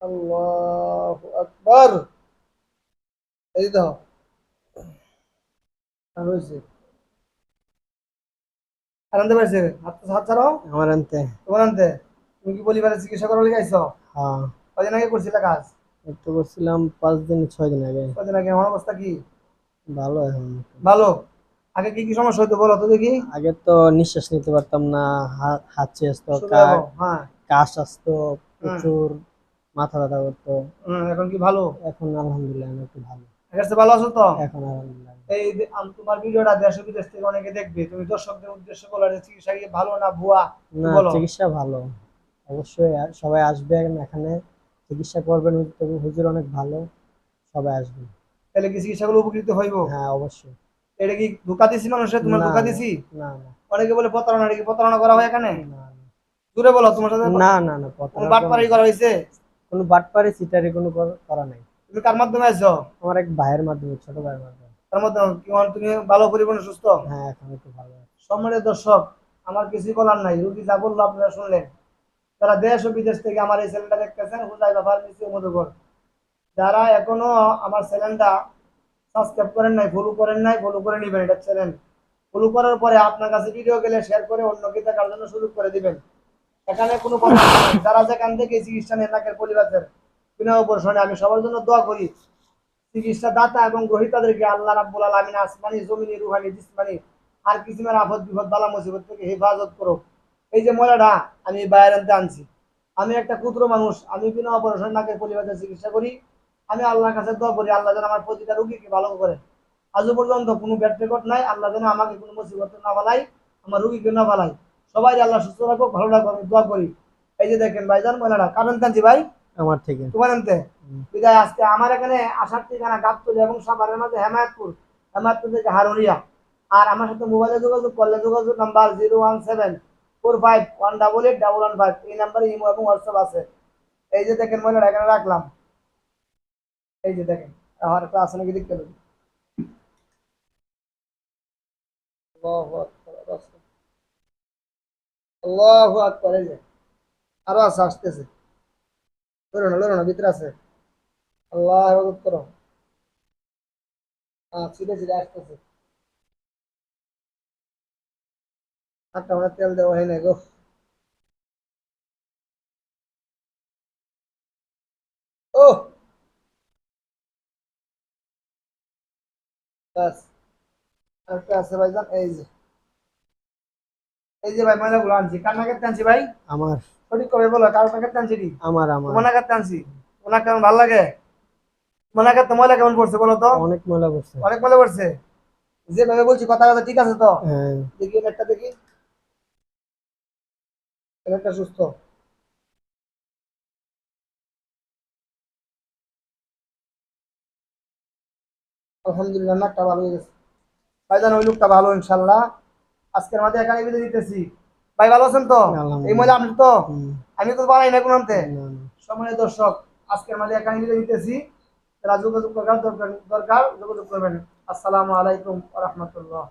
আল্লাহু আকবার। এই তো আর হয়েছে। আর আনতে পারছে, হাত হাত ছাড়াও। আমার আনতে। তোমার আনতে। তুমি কি পরিবারের চিকিৎসা করার লেগে আইছো? হ্যাঁ। কদিন আগে করছিলে কাজ? এই তো করছিলাম 5 দিন 6 দিন আগে। কদিন আগে। আমার অবস্থা কি? ভালো এখন। ভালো। আগে কি কি সমস্যা হইতো বলো তো দেখি। আগে তো নিঃশ্বাস নিতে পারতাম না, হাঁচি আসতো, শুরু হবো, হ্যাঁ। কাশ আসতো হুম। প্রচুর, মাথা ব্যথা করতো। এখন কি ভালো? এখন আলহামদুলিল্লাহ আমি একটু ভালো। ঠিক আছে, ভালো আছো তো? এখন আলহামদুলিল্লাহ। এই যে তোমার ভিডিওটা দেশ বিদেশ থেকে অনেকে দেখবে, তুমি দর্শকদের উদ্দেশ্যে বলো যে চিকিৎসা কি ভালো না ভুয়া, একটু না, বলো। চিকিৎসা ভালো। অবশ্যই সবাই আসবেন এখানে, চিকিৎসা করবেন। হুজুর অনেক ভালো, সবাই আসবেন। তাহলে কি চিকিৎসাগুলো উপকৃত হইব? হ্যাঁ অবশ্যই। এটা কি ধোকা দিছি মানুষের, তোমার না ধোকা না দিছি? না না অনেকে বলে প্রতারণা, এটা কি প্রতারণা করা হয় এখানে? না জুড়ে বলো, তোমার সাথে না না না, কোনো প্রতারণা বাটপারি করা হয়েছে? কোনো বাটপারি চিটারি কোনো করা নাই। তুমি কার মাধ্যমে আছো? আমার এক ভাইয়ের মাধ্যমে, ছোট ভাইয়ের মাধ্যমে। তার মাধ্যমে কি তুমি ভালো পরিপূর্ণ সুস্থ? হ্যাঁ এখন একটু ভালো আছে। সম্মানিত দর্শক, আমার কিছুই বলার নাই, রুগী যা বললো আপনারা শুনলেন। যারা দেশ ও বিদেশ থেকে আমার এই চ্যানেলটা দেখতেছেন, হুজাইফা ফার্মেসি মধুকর, যারা এখনো আমার চ্যানেলটা সাবস্ক্রাইব করেন নাই, ফলো করেন নাই, ফলো করে নিবেন এটা চ্যানেল। ফলো করার পরে আপনার কাছে ভিডিও গেলে শেয়ার করে অন্যকে দেখার জন্য সুযোগ করে দিবেন। এখানে কোনো কথা নেই। যারা যেখান থেকে চিকিৎসা নেন নাকের পরিবারের বিনা অপারেশনে, আমি সবার জন্য দোয়া করি। চিকিৎসা দাতা এবং গ্রহীতাদেরকে আল্লাহ রাব্বুল আলামিন আসমানি জমিনি রুহানি জিসমানি আর কিসিমের আফত বিপদ বালা মুসিবত থেকে হেফাজত করো। এই যে ময়লাটা আমি বাইরে আনতে আনছি, আমি একটা ক্ষুদ্র মানুষ, আমি বিনা অপারেশন নাকের পরিবারের চিকিৎসা করি। আমি আল্লাহর কাছে দোয়া করি আল্লাহ যেন আমার প্রতিটা রোগীকে ভালো করে। আজও পর্যন্ত কোনো ব্যাড রেকর্ড নাই, আল্লাহ যেন আমাকে কোনো মুসিবত না বালাই, আমার রুগীকে না বালাই। সবাই আল্লাহ সুস্থ রাখো, ভালো রাখো, আমি দোয়া করি। এই যে দেখেন ভাইজান ময়লাটা কারণ টানছি ভাই, আমার থেকে। তোমার আনতে। হুম। বিদায়। আজকে আমার এখানে আসার ঠিকানা গাবতলী এবং সাভারের মাঝে হেমায়তপুর, হেমায়তপুর থেকে হারুনিয়া। আর আমার সাথে মোবাইলে যোগাযোগ করলে যোগাযোগ নাম্বার 01745188815। এই নাম্বারে ইমো এবং হোয়াটসঅ্যাপ আছে। এই যে দেখেন মহিলাটা এখানে রাখলাম। এই যে দেখেন আমার একটা আছে নাকি দেখতে পাবেন। আল্লাহু আকবার, আল্লাহু আকবার। এই যে আরো আছে, আসতেছে। লড়ো না, ভিতরে আছে। আল্লাহ ইবাদত করো। ছিটে ছিটে আসতেছে। একটা মানে তেল দেওয়া হয় নাই গো। ও বাস। আরেকটা আছে ভাইজান, এই যে। এই যে ভাই ময়লাগুলো আনছি, কার নাগাদ আনছি ভাই? আমার সঠিক কবে বলো, কার নাগাদ আনছি? আমার তোমার নাগাদ আনছি। ওনার কেমন ভালো লাগে? তোমার নাগাদ তো ময়লা কেমন পড়ছে বলো তো? অনেক ময়লা করছে। অনেক ময়লা পড়ছে। যেভাবে বলছি কথা কথা ঠিক আছে তো? হ্যাঁ। দেখি একটা দেখি। একটা সুস্থ। আলহামদুলিল্লাহ, নাকটা ভালো হয়ে গেছে। ভাইজান ওই লোকটা ভালো ইনশাল্লাহ। আজকের মাঝে এখানে বিদায় দিতেছি। ভাই ভালো আছেন তো? এই ময়লা আলহামদুলিল্লাহ। আপনি তো? হুম। আমি তো বানাই না কোনতে। না না। সম্মানিত দর্শক, আজকের মাঝে এখানে বিদায় দিতেছি। যারা যোগাযোগ করার দরকার দরকার যোগাযোগ করবেন। আসসালামু আলাইকুম ওয়া রাহমাতুল্লাহ।